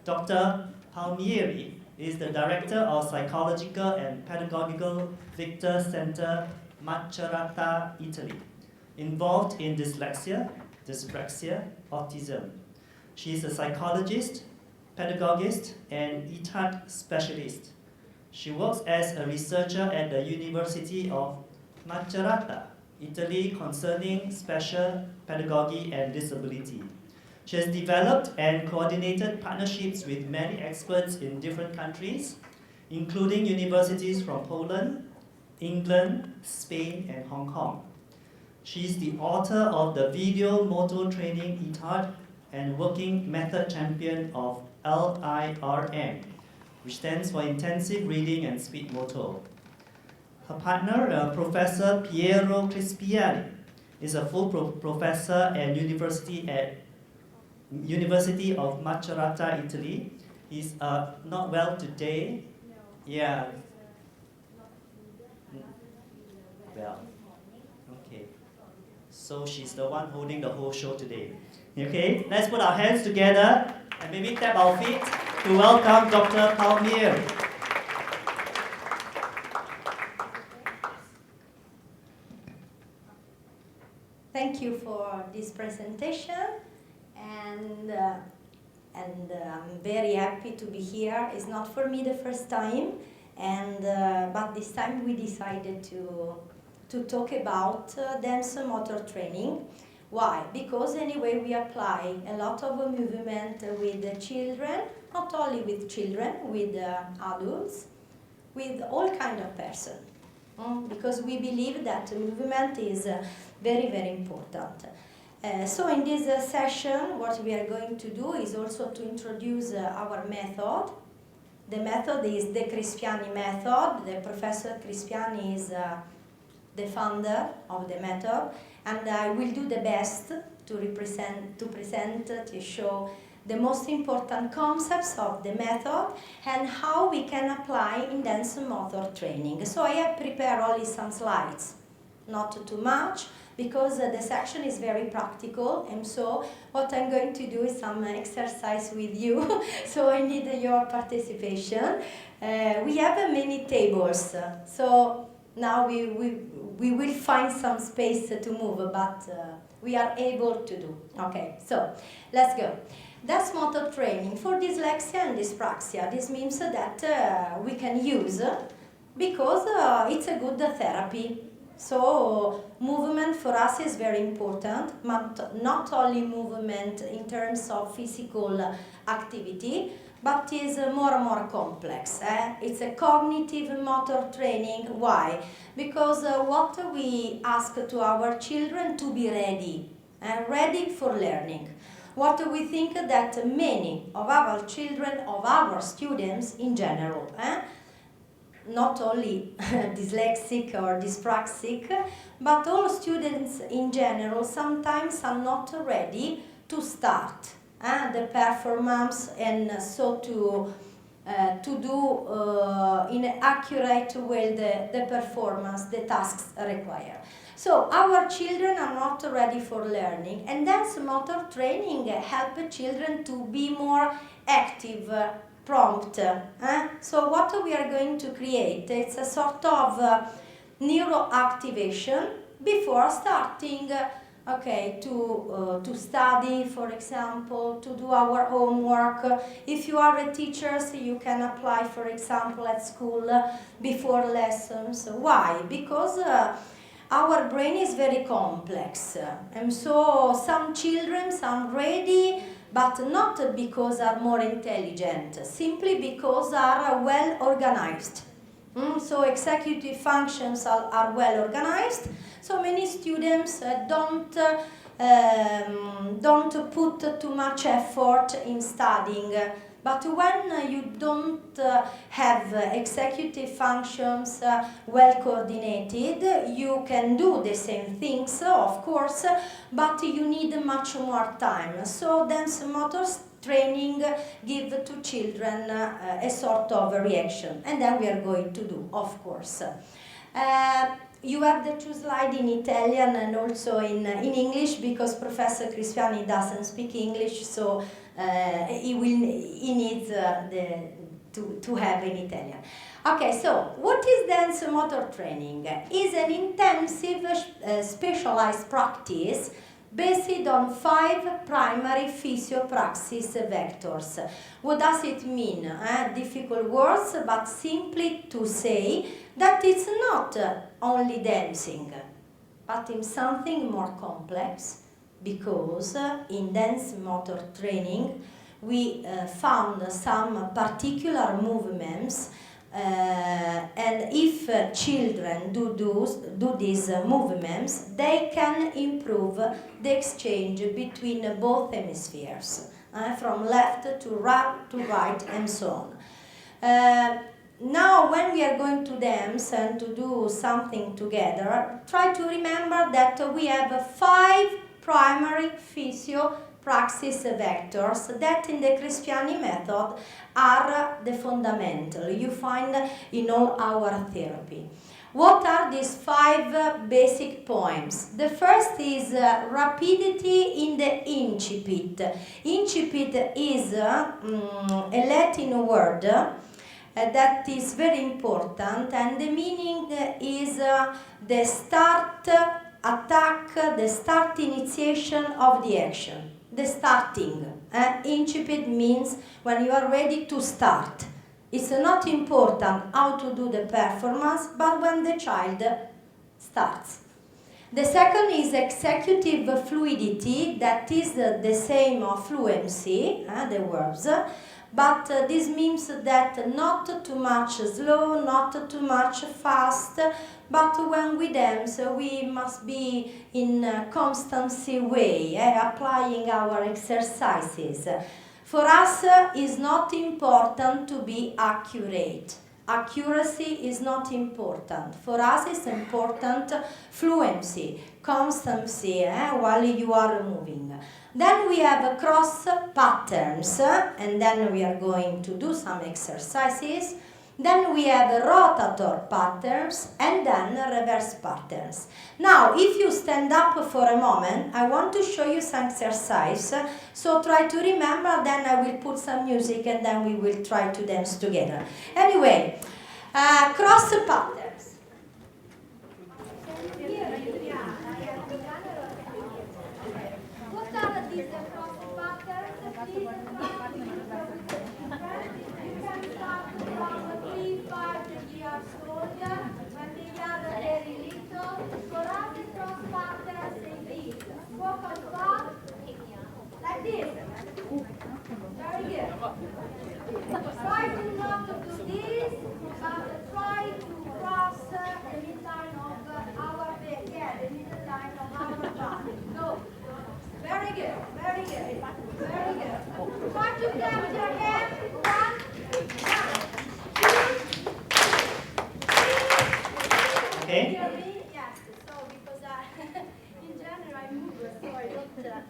Dr. Palmieri is the Director of Psychological and Pedagogical Victor Center, Macerata, Italy, involved in dyslexia, dyspraxia, autism. She is a psychologist, pedagogist, and ETAD specialist. She works as a researcher at the University of Macerata, Italy, concerning special pedagogy and disability. She has developed and coordinated partnerships with many experts in different countries, including universities from Poland, England, Spain, and Hong Kong. She is the author of the Video Motor Training ETAD and working method champion of LIRM, which stands for Intensive Reading and Speed Motor. Her partner, Professor Piero Crispiani, is a full professor at University of Macerata, Italy. He's not well today. No. Yeah. Well, okay. So she's the one holding the whole show today. Okay, let's put our hands together and maybe tap our feet to welcome Dr. Palmieri. Thank you for this presentation, and I'm very happy to be here. It's not for me the first time, but this time we decided to talk about dance motor training. Why? Because anyway we apply a lot of movement with the children, not only with children, with adults, with all kind of person. Because we believe that movement is very, very important. So in this session, what we are going to do is also to introduce our method. The method is the Crispiani Method. The Professor Crispiani is the founder of the method, and I will do the best to show the most important concepts of the method and how we can apply in dance motor training. So I have prepared only some slides, not too much, because the section is very practical, and so what I'm going to do is some exercise with you, so I need your participation. We have many tables, so now we will find some space to move, but we are able to do. Okay, so let's go. Dance motor training for dyslexia and dyspraxia. This means that we can use because it's a good therapy. So movement for us is very important, but not only movement in terms of physical activity, but is more and more complex. It's a cognitive motor training. Why? Because what we ask to our children to be ready, ready for learning. What we think that many of our children, of our students in general, not only dyslexic or dyspraxic, but all students in general sometimes are not ready to start the performance, and so to do in an accurate way the performance, the tasks required. So our children are not ready for learning, and dance motor training help children to be more active, prompt. So what we are going to create, it's a sort of neuroactivation before starting to study, for example, to do our homework. If you are a teacher, so you can apply, for example, at school before lessons. Why? Because our brain is very complex, and so some children are ready, but not because are more intelligent, simply because are well organized. So executive functions are well organized. So many students don't put too much effort in studying. But when you don't have executive functions well coordinated, you can do the same things, of course, but you need much more time. So dance motor training give to children a sort of reaction, and then we are going to do, of course. You have the two slides in Italian and also in English, because Professor Crispiani doesn't speak English, so he needs to have in Italian. Okay, so what is dance motor training? It's an intensive specialized practice based on 5 primary physio praxis vectors. What does it mean? Difficult words, but simply to say that it's not only dancing, but in something more complex, because in dance motor training we found some particular movements, and if children do these movements, they can improve the exchange between both hemispheres, from left to right and so on. Now, when we are going to dance and to do something together, try to remember that we have 5 primary physio praxis vectors that in the Crispiani method are the fundamental you find in all our therapy. What are these 5 basic points? The first is rapidity in the incipit. Incipit is a Latin word that is very important, and the meaning is the start attack, the start initiation of the action. The starting. Incipit means when you are ready to start. It's not important how to do the performance, but when the child starts. The second is executive fluidity, that is the same of fluency, the verbs, but this means that not too much slow, not too much fast, but when we dance we must be in a constancy way, applying our exercises. For us it's not important to be accurate. Accuracy is not important. For us it's important fluency, constancy while you are moving. Then we have cross patterns, and then we are going to do some exercises. Then we have rotator patterns, and then reverse patterns. Now, if you stand up for a moment, I want to show you some exercise. So try to remember, then I will put some music, and then we will try to dance together. Anyway, cross patterns. What are these cross patterns? Please from 3-5 years old, when they are very little. For us, the cross patterns is this. Vocal bar, like this. Very good. Try to not do this, but try to cross the midline of our bed. Yeah, the midline of our body. Go. Very good, very good, very good. Try to clap your hands. 1, 2, 3. Okay. Yes, so because in general I move, so I don't have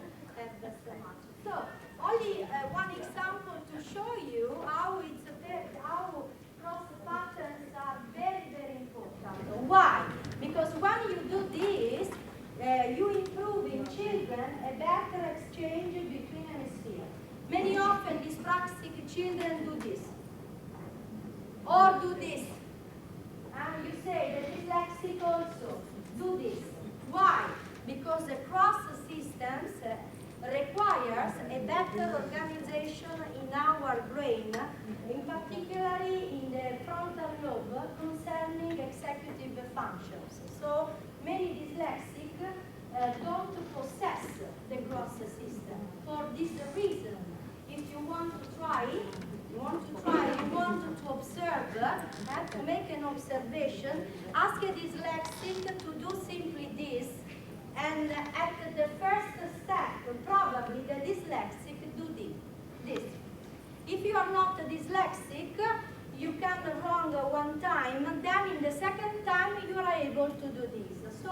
so much. So only one example to show you how how cross patterns are very, very important. Why? Because when you do this, you improve in children a better exchange between hemispheres. Many often dyspraxic children do this, or do this. And you say the dyslexic also do this. Why? Because the cross systems requires a better organization in our brain, in particularly in the frontal lobe concerning executive functions. So many dyslexic don't possess the cross system. For this reason, if you want to try, you want to observe, to make an observation, ask a dyslexic to do simply this, and at the first step, probably the dyslexic do this. If you are not dyslexic, you can wrong one time, then in the second time you are able to do this. So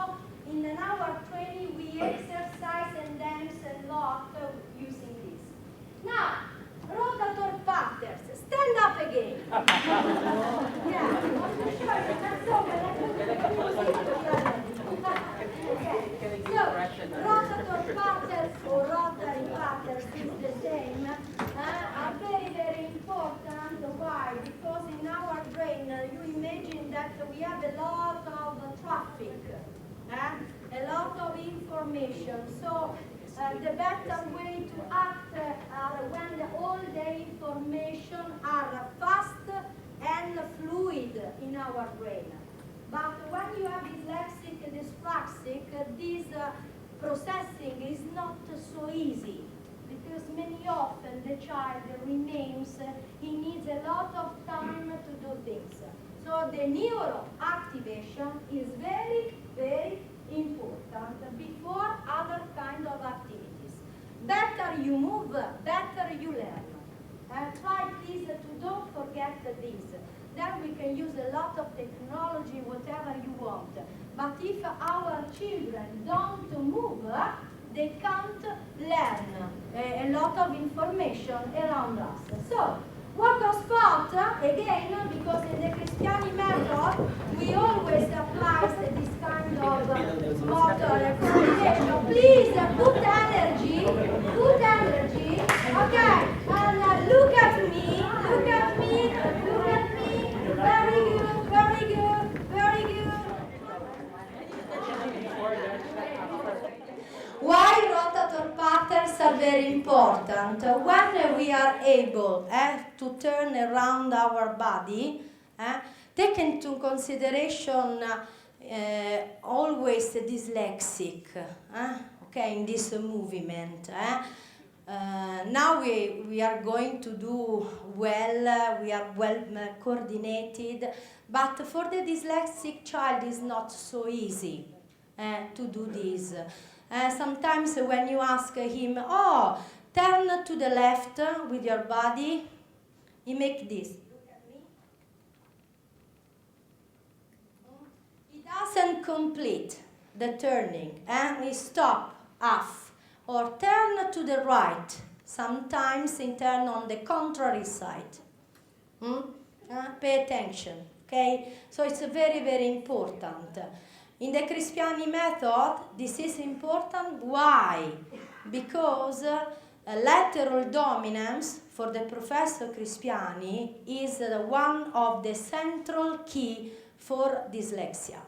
in our training we exercise and dance a lot using this. Now, rotator patterns. Stand up again. Yeah, I want to show you. That's all. rotator patterns or rotary patterns is the same, are very, very important. Why? Because in our brain, you imagine that we have a lot of traffic, a lot of information. So the better way to act are when all the information are fast and fluid in our brain. But when you have dyslexic, dyspraxic, this processing is not so easy, because many often the child remains, he needs a lot of time to do things. So the neuro activation is very, very important before other kind of activities. Better you move, better you learn. Try please to don't forget this. Then we can use a lot of technology, whatever you want. But if our children don't move, they can't learn a lot of information around us. So, work on spot, again, because in the Crispiani Method, we always apply this kind of motor coordination. Please put energy, okay, and look at me, look at me, look at me. Very good, very good, very good. Why rotator patterns are very important? When we are able to turn around our body, take into consideration always dyslexic, okay, in this movement. Now we are going to do well, we are well coordinated, but for the dyslexic child it's not so easy to do this. Sometimes when you ask him, oh, turn to the left with your body, he make this. Look at me. He doesn't complete the turning, and he stop half. Or turn to the right, sometimes he turn on the contrary side. Pay attention, okay? So it's very, very important. In the Crispiani Method, this is important. Why? Because lateral dominance for the Professor Crispiani is one of the central key for dyslexia.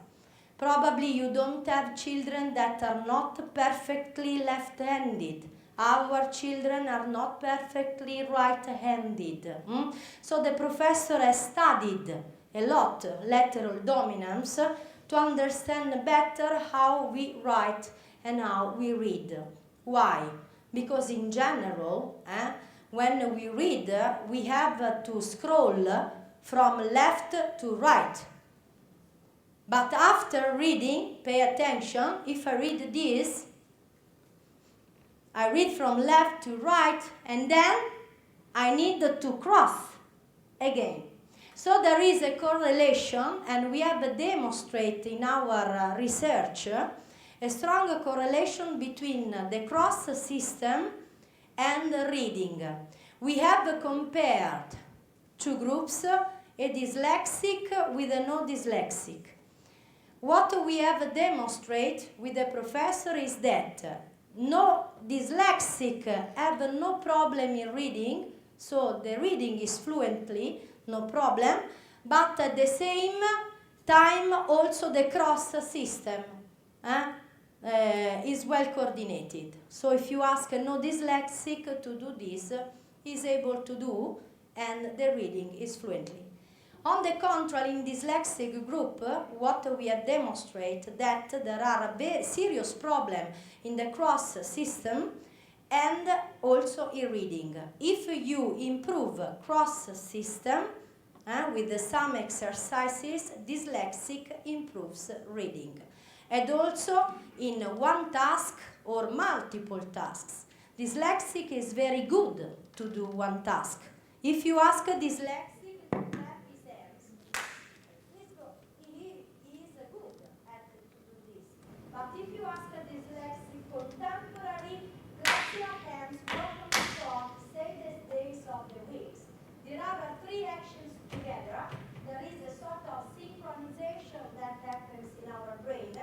Probably you don't have children that are not perfectly left-handed. Our children are not perfectly right-handed. So the professor has studied a lot lateral dominance to understand better how we write and how we read. Why? Because in general, when we read, we have to scroll from left to right. But after reading, pay attention, if I read this, I read from left to right, and then I need to cross again. So there is a correlation, and we have demonstrated in our research a strong correlation between the cross system and reading. We have compared two groups, a dyslexic with a no dyslexic. What we have demonstrated with the professor is that no dyslexic have no problem in reading, so the reading is fluently, no problem, but at the same time also the cross system is well coordinated. So if you ask a no dyslexic to do this, he's able to do, and the reading is fluently. On the contrary, in dyslexic group, what we have demonstrated that there are a very serious problem in the cross system and also in reading. If you improve cross system with some exercises, dyslexic improves reading. And also in one task or multiple tasks. Dyslexic is very good to do one task. If you ask a dyslexic, but if you ask a dyslexic contemporary, clap your hands, walk on the spot, say the days of the weeks. There are three actions together. There is a sort of synchronization that happens in our brain.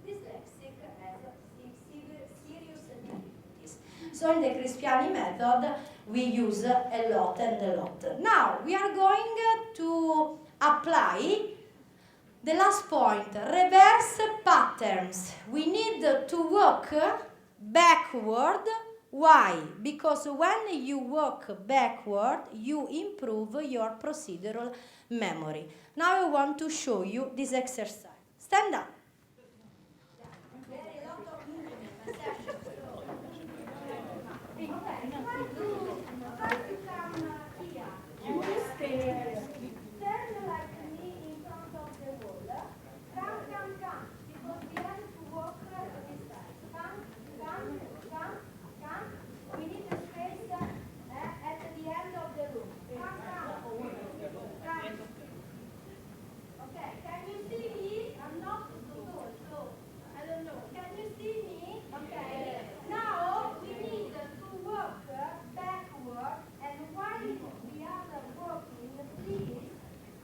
Dyslexic has So in the Crispiani method, we use a lot and a lot. Now, we are going to apply the last point, reverse patterns. We need to work backward. Why? Because when you work backward, you improve your procedural memory. Now I want to show you this exercise. Stand up. Very lot of movement, session. Try to come here. Stand like me in front of the wall. Come. Because we have to walk this side. Come. We need a space at the end of the room. Come. Okay, can you see me? I'm not so tall, so I don't know. Can you see me? Okay. Now we need to work backward, and while we are working, please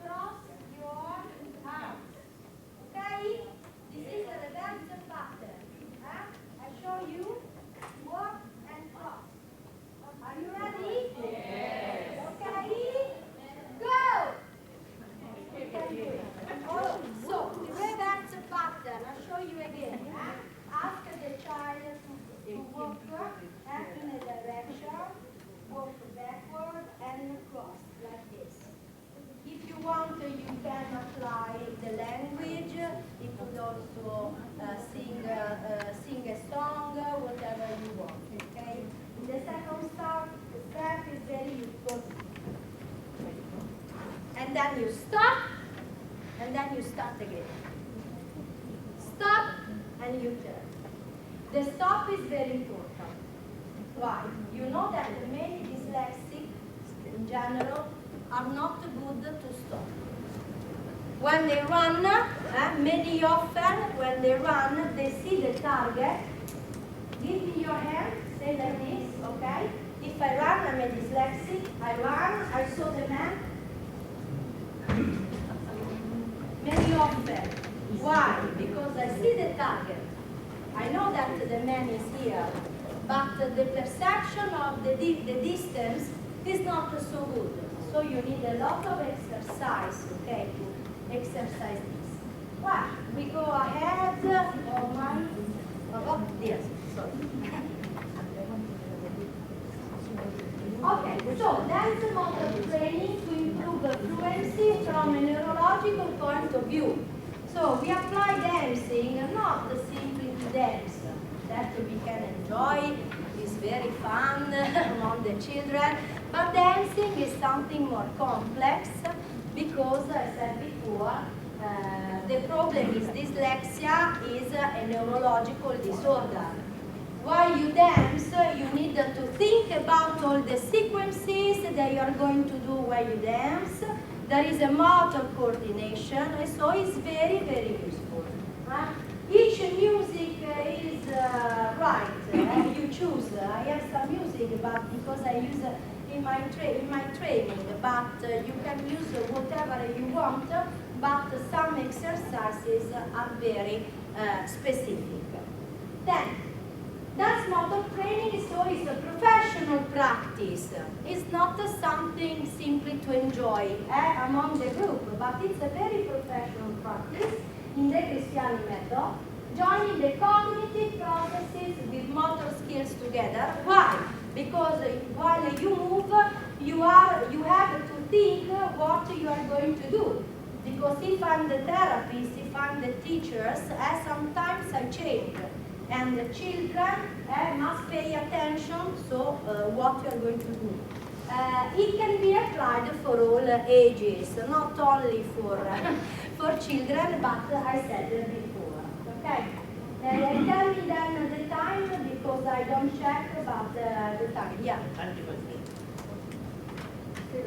cross your arms. Okay? This is a reverse pattern. I show you. Work and cross. Are you ready? Yes. Okay? Go! You can do it. Oh, so, the reverse pattern. I'll show you again. Ask the child to walk in a direction, walk backward, and cross like this. If you want, you can apply the language. You could also sing a song, whatever you want. Okay. The second step is very useful. And then you stop, and then you start again. Stop, and you turn. The stop is very important. Why? You know that many dyslexics in general are not good to stop. When they run, many often, when they run, they see the target. Give me your hand, say like this, okay? If I run, I'm a dyslexic, I run, I saw the man. Many often. Why? Because I see the target. I know that the man is here, but the perception of the distance is not so good. So you need a lot of exercise, okay, to exercise this. Well, we go ahead. Yes, sorry. Okay, so that's a mode of training to improve fluency from a neurological point of view. So we apply dancing, not simply to dance, that we can enjoy, is very fun among the children, but dancing is something more complex because, as I said before, the problem is dyslexia is a neurological disorder. While you dance, you need to think about all the sequences that you are going to do while you dance. There is a motor coordination, so it's very, very useful. Each music is right, you choose. I have some music, but because I use in my training, but you can use whatever you want, but some exercises are very specific. Then, dance motor training so is a professional practice. It's not something simply to enjoy among the group, but it's a very professional practice in the Crispiani Method, joining the cognitive processes with motor skills together. Why? Because while you move, you have to think what you are going to do. Because if I'm the therapist, if I'm the teacher, sometimes I change. And the children must pay attention to what you are going to do. It can be applied for all ages, not only for children, but I said it before. Okay? Tell me then the time because I don't check about the time. Yeah. We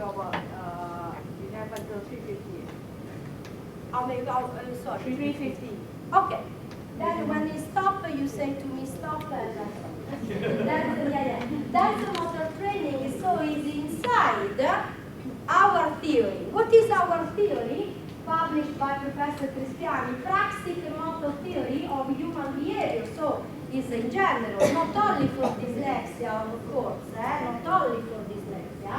have until 3:15. Oh, maybe sorry. 3:15. Okay. Then when you stop, you say to me, stop. That's the motor training, so it's inside our theory. What is our theory? Published by Professor Crispiani, Praxis motor theory of human behavior. So it's in general, not only for dyslexia, of course, not only for dyslexia,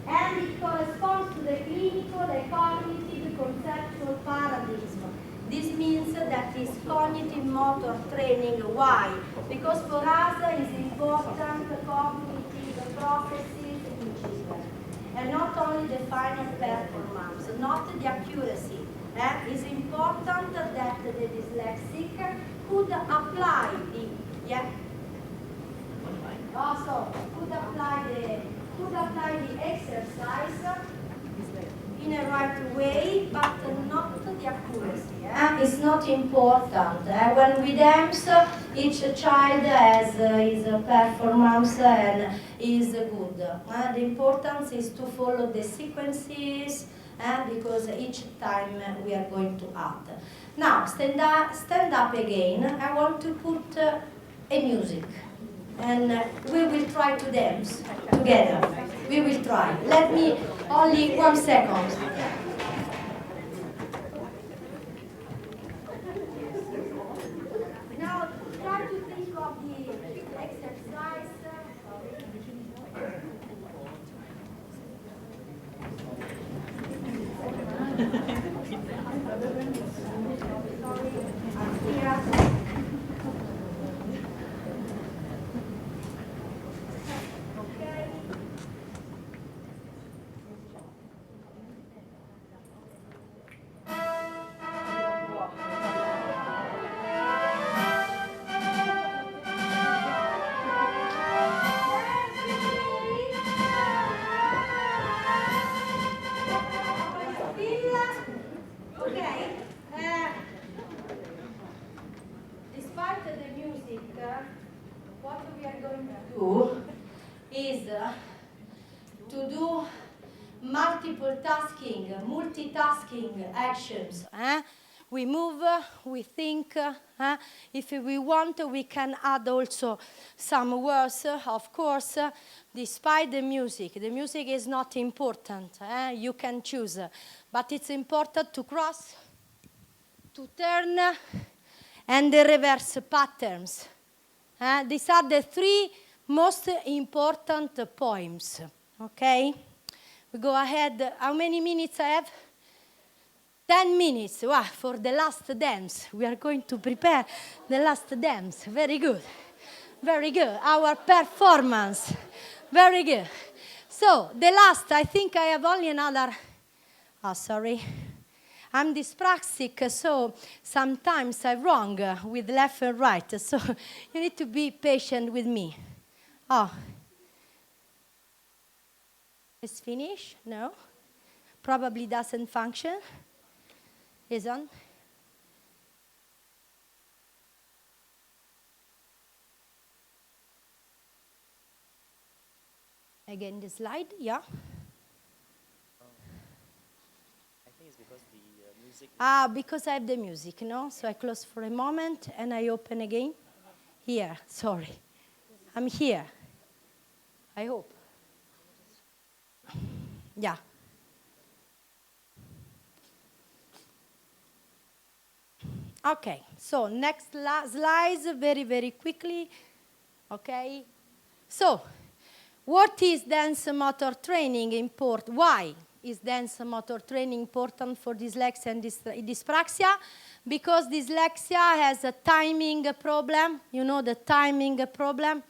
and it corresponds to the clinical, the cognitive, conceptual paradigm. This means that is cognitive motor training. Why? Because for us it's important cognitive processes in children, and not only the final performance, not the accuracy. It's important that the dyslexic could apply the could apply the exercise in a right way, but not the accuracy. It's not important. When we dance, each child has his performance and is good. The importance is to follow the sequences, because each time we are going to add. Now, stand up again. I want to put a music, and we will try to dance together. We will try. Let me only 1 second. Now, try to think of the exercise. Despite the music, what we are going to do is to do multitasking actions. We move, we think. If we want, we can add also some words, of course, despite the music. The music is not important. You can choose. But it's important to cross, to turn, and the reverse patterns. These are the 3 most important poems. Okay? We go ahead. How many minutes I have? 10 minutes. Wow, for the last dance. We are going to prepare the last dance. Very good. Very good. Our performance. Very good. So, the last, I think I have only another... Oh, sorry. I'm dyspraxic, so sometimes I'm wrong with left and right. So, you need to be patient with me. Oh. It's finished? No? Probably doesn't function. Is on? Again, the slide, yeah. I think it's because the music... Because I have the music, no? So I close for a moment and I open again. Here, sorry. I'm here. I hope. Yeah. Okay, so next slides, very, very quickly. Okay. So, what is dance motor training important? Why is dance motor training important for dyslexia and dyspraxia? Because dyslexia has a timing problem, you know the timing problem,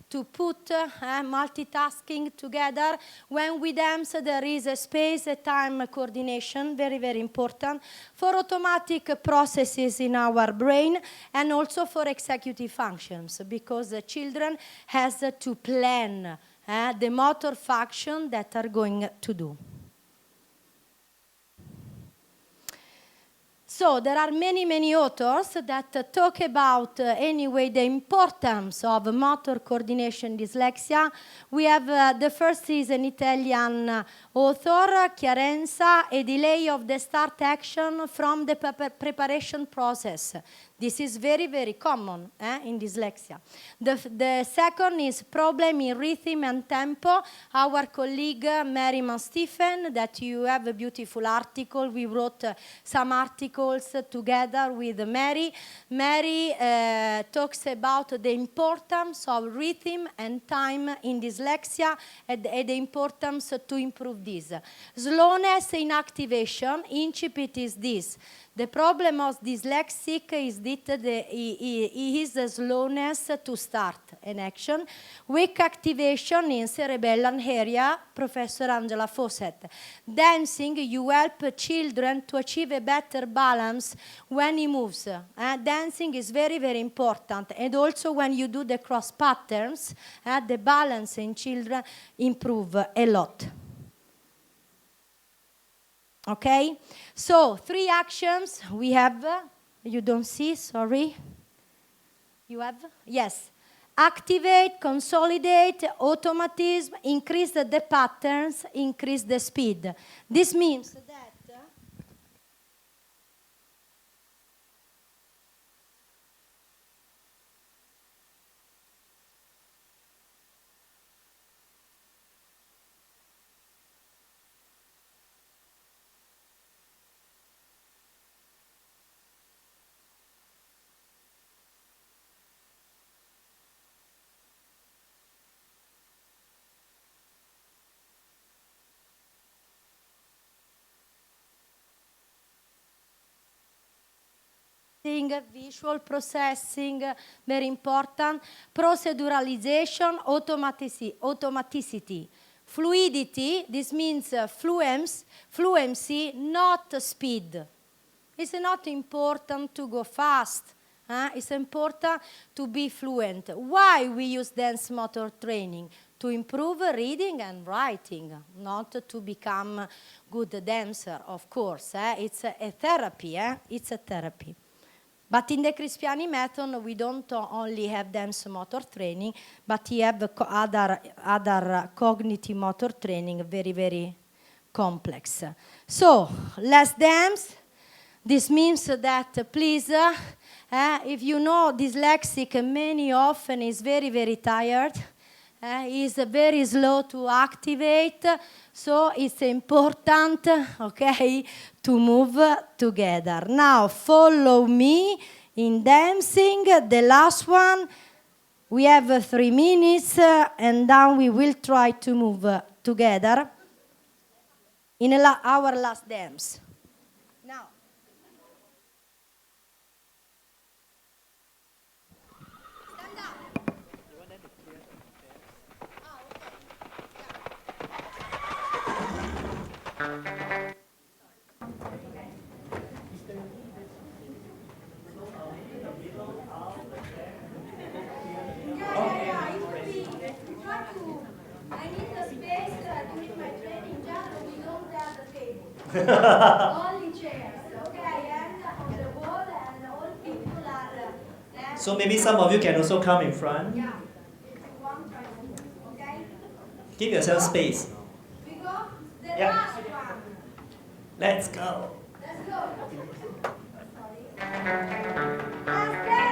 to put multitasking together. When we dance, there is a space-time coordination, very, very important, for automatic processes in our brain and also for executive functions, because the children has to plan the motor function that are going to do. So there are many, many authors that talk about, anyway, the importance of motor coordination dyslexia. We have, the first is an Italian author, Chiarenza, a delay of the start action from the preparation process. This is very, very common in dyslexia. The second is problem in rhythm and tempo. Our colleague Mary Stephen, that you have a beautiful article. We wrote some articles together with Mary. Mary talks about the importance of rhythm and time in dyslexia and the importance to improve this. Slowness in activation, incipit is this. The problem of dyslexic is that his slowness to start an action. Weak activation in cerebellum area, Professor Angela Fawcett. Dancing, you help children to achieve a better balance when he moves. Dancing is very, very important. And also when you do the cross patterns, the balance in children improve a lot. Okay, so 3 actions we have. You don't see, sorry. You have? Yes. Activate, consolidate, automatism, increase the patterns, increase the speed. This means that visual processing, very important. Proceduralization, automaticity. Fluidity, this means fluency, not speed. It's not important to go fast. It's important to be fluent. Why we use dance motor training? To improve reading and writing, not to become good dancer, of course. It's a therapy. It's a therapy. But in the Crispiani Method, we don't only have dance motor training, but we have other cognitive motor training, very, very complex. So, let's dance. This means that, please, if you know dyslexic, many often is very, very tired. Is very slow to activate, so it's important, okay, to move together. Now, follow me in dancing. The last one, we have 3 minutes, and then we will try to move together in our last dance. Now. Stand up. I need the space during my training. Generally, we don't have the table. Only chairs, okay? And on the wall, and all people are. So maybe some of you can also come in front. Yeah, if you want, try to move, okay? Give yourself space. We go. The Yeah. last one. Let's go. Let's go. Let's dance.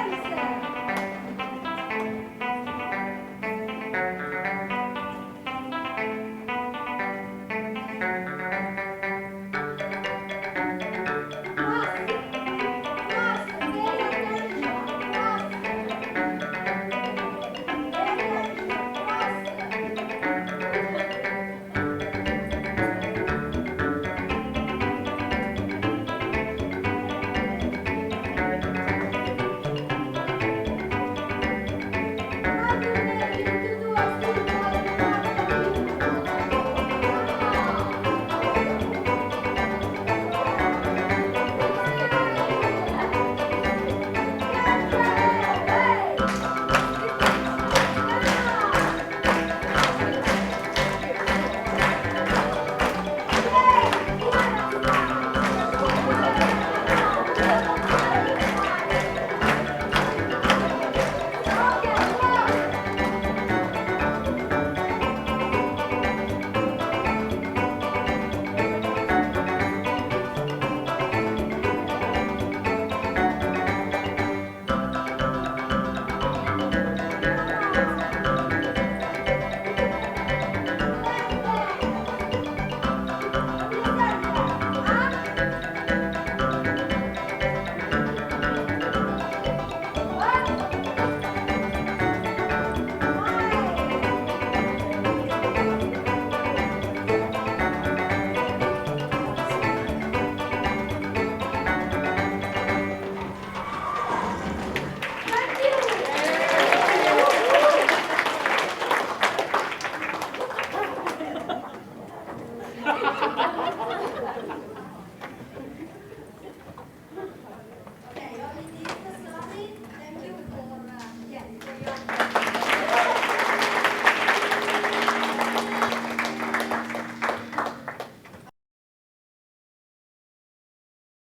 Ayun.